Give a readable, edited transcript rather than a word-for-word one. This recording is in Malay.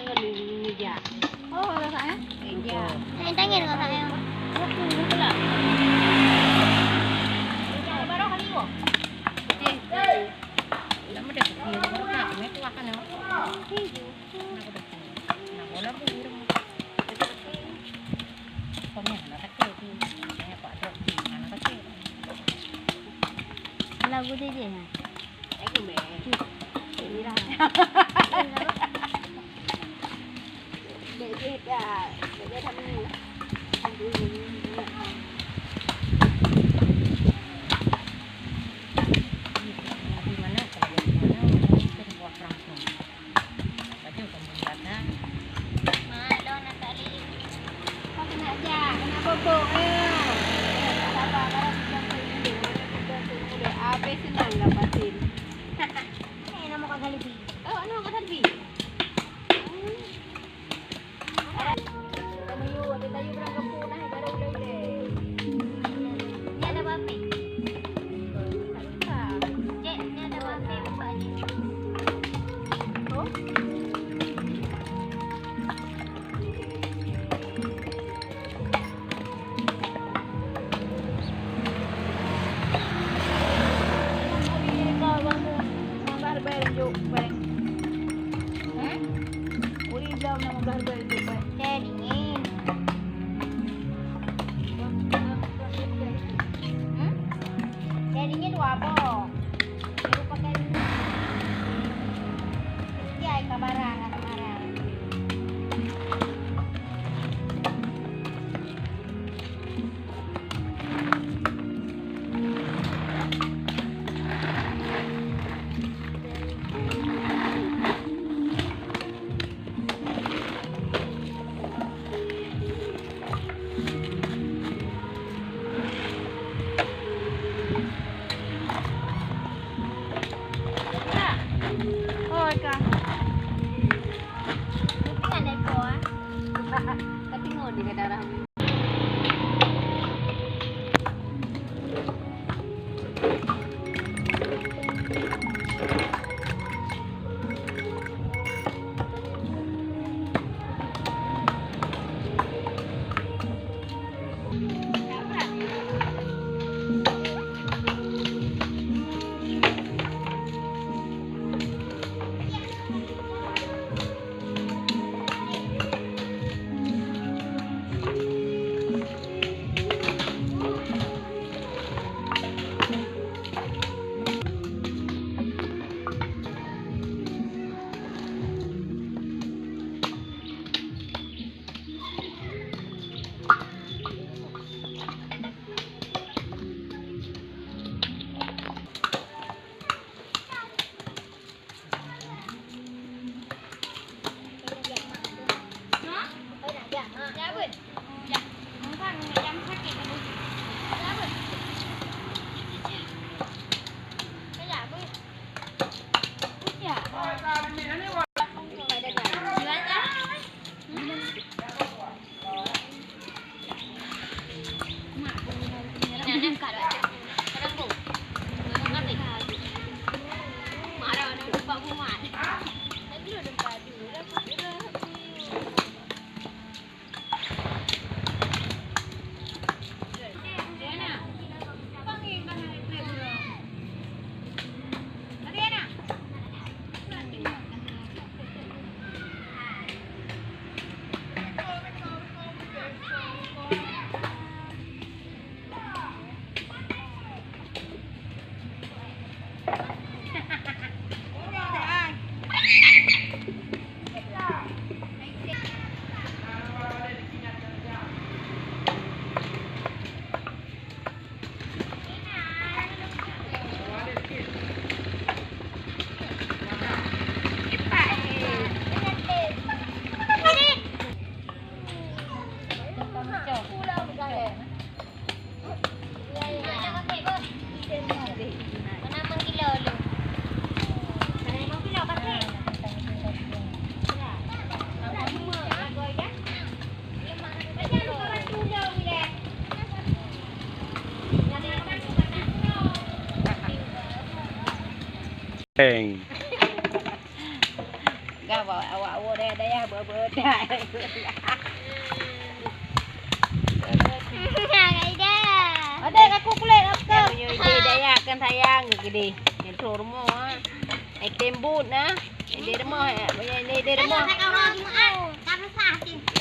tangan ni dia. Oh, rasanya? Iya. Tangin ko tayo. Baru kali wo. Lama dah kecil, nak kami tu akan nak. Nak bola pun burung. Kami anak kecil tu, saya pak tu anak kecil. Lagu dia je. Aku meh. Ini dah. Dia dah, dia dah ni. Jadinya dua box. Baru pakai ya kabaran kemarin. Ketinggalan di darah. Bang. Gawa awak dah ya berbedah. Ada aku kulit apa? Dia daya kan sayang gede. Yang tu rumah. Ai kembut nah. Dia rumah, dia rumah. Kalau orang tak sah